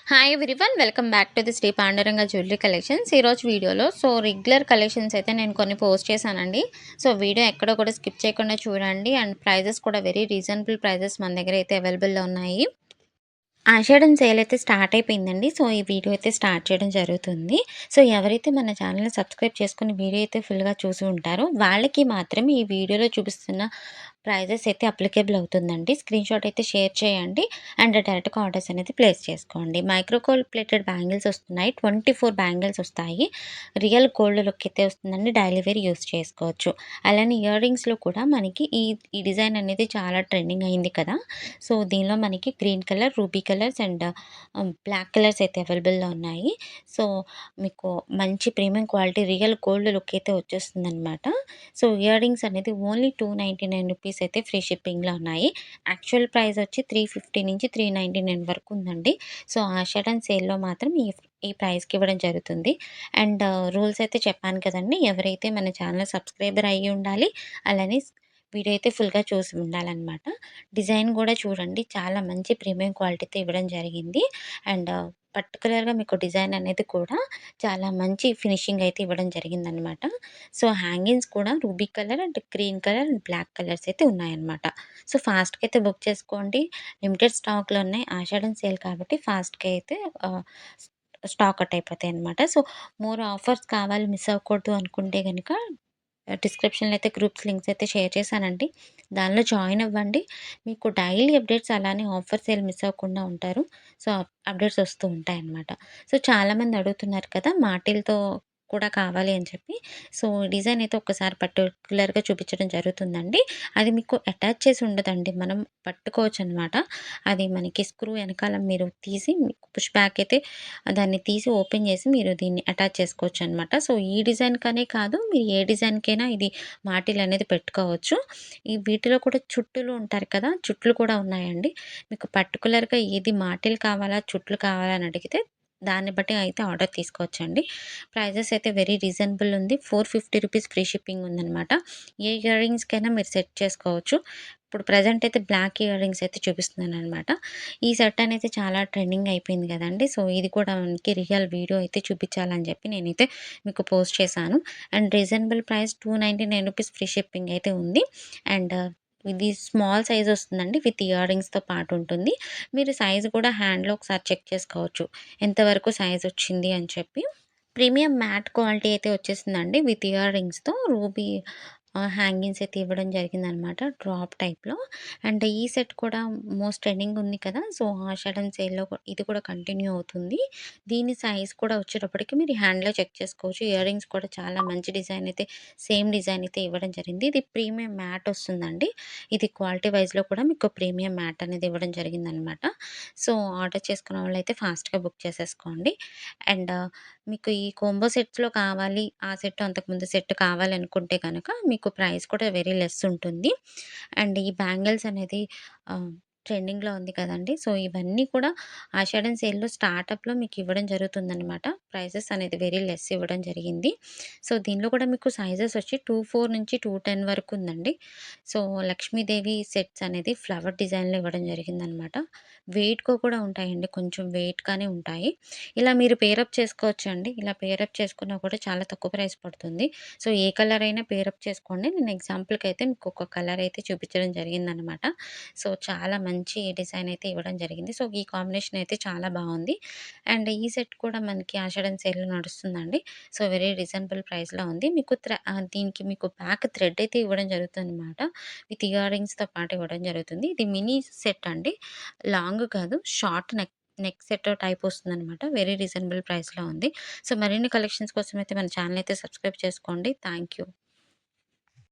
Hi everyone, welcome back to the Shri Panduranga jewellery collections. ఈరోజు వీడియోలో regular collections అయితే నేను కొన్ని పోస్ట్ చేశానండి. వీడియో ఎక్కడ కూడా స్కిప్ చేయకుండా చూడండి. అండ్ ప్రైజెస్ కూడా వెరీ రీజనబుల్ ప్రైజెస్ మన దగ్గర అయితే అవైలబుల్లో ఉన్నాయి. ఆషాఢం సేల్ అయితే స్టార్ట్ అయిపోయిందండి. ఈ వీడియో అయితే స్టార్ట్ చేయడం జరుగుతుంది. ఎవరైతే మన ఛానల్ని సబ్స్క్రైబ్ చేసుకుని వీడియో అయితే ఫుల్గా చూసి ఉంటారో వాళ్ళకి మాత్రమే ఈ వీడియోలో చూపిస్తున్న ప్రైజెస్ అయితే అప్లికేబుల్ అవుతుందండి. స్క్రీన్‌షాట్ అయితే షేర్ చేయండి. అండ్ డైరెక్ట్‌గా ఆర్డర్స్ అనేది ప్లేస్ చేసుకోండి. మైక్రోకోల్ ప్లేటెడ్ బ్యాంగిల్స్ వస్తున్నాయి. 24 బ్యాంగిల్స్ వస్తాయి. రియల్ గోల్డ్ లుక్ అయితే వస్తుందండి. డైలీ వేర్ యూస్ చేసుకోవచ్చు. అలానే ఇయర్ రింగ్స్‌లో కూడా మనకి ఈ ఈ డిజైన్ అనేది చాలా ట్రెండింగ్ అయింది కదా! దీనిలో మనకి green colour, ruby colours and black colours అయితే అవైలబుల్‌లో ఉన్నాయి. సో, మీకు మంచి premium quality real gold look అయితే వచ్చేస్తుందనమాట. ఇయర్ రింగ్స్ అనేది ఓన్లీ ₹299 అయితే ఫ్రీ షిప్పింగ్‌లో ఉన్నాయి. యాక్చువల్ ప్రైస్ వచ్చి 350 నుంచి 399 వరకు ఉందండి. ఆషాఢం సేల్‌లో మాత్రం ఈ ప్రైస్‌కి ఇవ్వడం జరుగుతుంది. అండ్ రూల్స్ అయితే చెప్పాను కదండీ! ఎవరైతే మన ఛానల్ సబ్స్క్రైబర్ అయ్యి ఉండాలి. అలానే వీడియో అయితే ఫుల్‌గా చూసి ఉండాలనమాట. డిజైన్ గూడా చూడండి, చాలా మంచి ప్రీమియం క్వాలిటీతో ఇవ్వడం జరిగింది. అండ్ పర్టిక్యులర్‌గా మీకు డిజైన్ అనేది కూడా చాలా మంచి ఫినిషింగ్ అయితే ఇవ్వడం జరిగిందనమాట. హ్యాంగింగ్స్ కూడా ruby colour and green colour and black colours అయితే ఉన్నాయన్నమాట. ఫాస్ట్‌గా అయితే బుక్ చేసుకోండి. లిమిటెడ్ స్టాక్‌లో ఉన్నాయి. ఆషాఢం సేల్ కాబట్టి ఫాస్ట్‌గా అయితే ఆహ్, స్టాక్ అవుట్ అయిపోతాయన్నమాట. మోర్ ఆఫర్స్ కావాలి, మిస్ అవ్వకూడదు అనుకుంటే గనక డిస్క్రిప్షన్‌లో అయితే గ్రూప్స్ లింక్స్ అయితే షేర్ చేశానండి. దానిలో జాయిన్ అవ్వండి. మీకు డైలీ అప్డేట్స్ అలానే ఆఫర్ సేల్ మిస్ అవ్వకుండా ఉంటారు. అప్డేట్స్ వస్తూ ఉంటాయన్నమాట. చాలామంది అడుగుతున్నారు కదా! మాటిలతో కూడా కావాలి అని చెప్పి. డిజైన్ అయితే ఒక్కసారి పర్టిక్యులర్‌గా చూపించడం జరుగుతుందండి. అది మీకు అటాచ్ చేసి ఉండదండి. మనం పట్టుకోవచ్చనమాట. అది మనకి స్క్రూ ఎనకాల మీరు తీసి పుష్ బ్యాక్ అయితే దాన్ని తీసి ఓపెన్ చేసి మీరు దీన్ని అటాచ్ చేసుకోవచ్చనమాట. ఈ డిజైన్‌కనే కాదు, మీరు ఏ డిజైన్‌కైనా ఇది మాటిలనేది పెట్టుకోవచ్చు. వీటిలో కూడా చుట్టులు ఉంటారు కదా! చుట్లు కూడా ఉన్నాయండి. మీకు పర్టిక్యులర్‌గా ఇది మాటిలు కావాలా, చుట్లు కావాలా అని అడిగితే దాన్ని బట్టి అయితే ఆర్డర్ తీసుకోవచ్చండి. ప్రైజెస్ అయితే వెరీ రీజనబుల్ ఉంది. ₹450 ఫ్రీ షిప్పింగ్ ఉందనమాట. ఏ ఇయర్ రింగ్స్‌కైనా మీరు సెట్ చేసుకోవచ్చు. ఇప్పుడు ప్రెజెంట్ అయితే బ్లాక్ ఇయర్ రింగ్స్ అయితే చూపిస్తున్నాననమాట. ఈ సెట్ అనేది చాలా ట్రెండింగ్ అయిపోయింది గదండీ! ఇది కూడా మనకి రియల్ వీడియో అయితే చూపించాలని చెప్పి నేనైతే మీకు పోస్ట్ చేశాను. And reasonable price ₹299 free shipping అయితే ఉంది. అండ్ ఇది స్మాల్ సైజ్ వస్తుందండి. విత్ ఇయర్ రింగ్స్‌తో పాటు ఉంటుంది. మీరు సైజ్ కూడా హ్యాండ్‌లో ఒకసారి చెక్ చేసుకోవచ్చు. ఎంతవరకు సైజ్ వచ్చింది అని చెప్పి. ప్రీమియం మ్యాట్ క్వాలిటీ అయితే వచ్చేసిందండి. విత్ ఇయర్ రింగ్స్‌తో రూబీ హ్యాంగింగ్స్ అయితే ఇవ్వడం జరిగిందనమాట. డ్రాప్ టైప్‌లో. అండ్ ఈ సెట్ కూడా మోస్ట్ ట్రెండింగ్ ఉంది కదా! ఆషాఢం సేల్‌లో ఇది కూడా కంటిన్యూ అవుతుంది. దీని సైజ్ కూడా వచ్చేటప్పటికి మీరు హ్యాండ్‌లో చెక్ చేసుకోవచ్చు. ఇయర్ రింగ్స్ కూడా చాలా మంచి డిజైన్ అయితే సేమ్ డిజైన్ అయితే ఇవ్వడం జరిగింది. ఇది ప్రీమియం మ్యాట్ వస్తుందండి. ఇది క్వాలిటీ వైస్‌లో కూడా మీకు ప్రీమియం మ్యాట్ అనేది ఇవ్వడం జరిగిందనమాట. ఆర్డర్ చేసుకున్న వాళ్ళైతే ఫాస్ట్‌గా బుక్ చేసేసుకోండి. అండ్ మీకు ఈ కోంబో సెట్స్‌లో కావాలి, ఆ సెట్ అంతకుముందు సెట్ కావాలనుకుంటే గనక మీకు ప్రైస్ కూడా వెరీ లెస్ ఉంటుంది. అండ్ ఈ బ్యాంగిల్స్ అనేది ట్రెండింగ్‌లో ఉంది కదండీ! ఇవన్నీ కూడా ఆషాఢం సేల్‌లో స్టార్టప్‌లో మీకు ఇవ్వడం జరుగుతుందనమాట. ప్రైజెస్ అనేది వెరీ లెస్ ఇవ్వడం జరిగింది. దీనిలో కూడా మీకు సైజెస్ వచ్చి 24 నుంచి 210 వరకు ఉందండి. లక్ష్మీదేవి సెట్స్ అనేది ఫ్లవర్ డిజైన్‌లో ఇవ్వడం జరిగిందనమాట. వెయిట్‌గా కూడా ఉంటాయండి. కొంచెం వెయిట్‌గానే ఉంటాయి. ఇలా మీరు పేరప్ చేసుకోవచ్చండి. ఇలా పేరప్ చేసుకున్నా కూడా చాలా తక్కువ ప్రైస్ పడుతుంది. ఏ కలర్ అయినా పేరప్ చేసుకోండి. నేను ఎగ్జాంపుల్‌కైతే మీకు ఒక కలర్ అయితే చూపించడం జరిగిందనమాట. చాలా మంచి డిజైన్ అయితే ఇవ్వడం జరిగింది. ఈ కాంబినేషన్ అయితే చాలా బావుంది. అండ్ ఈ సెట్ కూడా మనకి ఆషాఢం సేల్‌లో నడుస్తుందండి. వెరీ రీజనబుల్ ప్రైస్‌లో ఉంది. దీనికి మీకు బ్యాక్ థ్రెడ్ అయితే ఇవ్వడం జరుగుతుందనమాట. విత్ ఇయర్ రింగ్స్‌తో పాటు ఇవ్వడం జరుగుతుంది. ఇది మినీ సెట్ అండి. లాంగ్ కాదు, షార్ట్ నెక్ సెట్ టైప్ వస్తుందనమాట. వెరీ రీజనబుల్ ప్రైస్‌లో ఉంది. మరిన్ని కలెక్షన్స్ కోసం అయితే మన ఛానల్ అయితే సబ్స్క్రైబ్ చేసుకోండి. Thank you.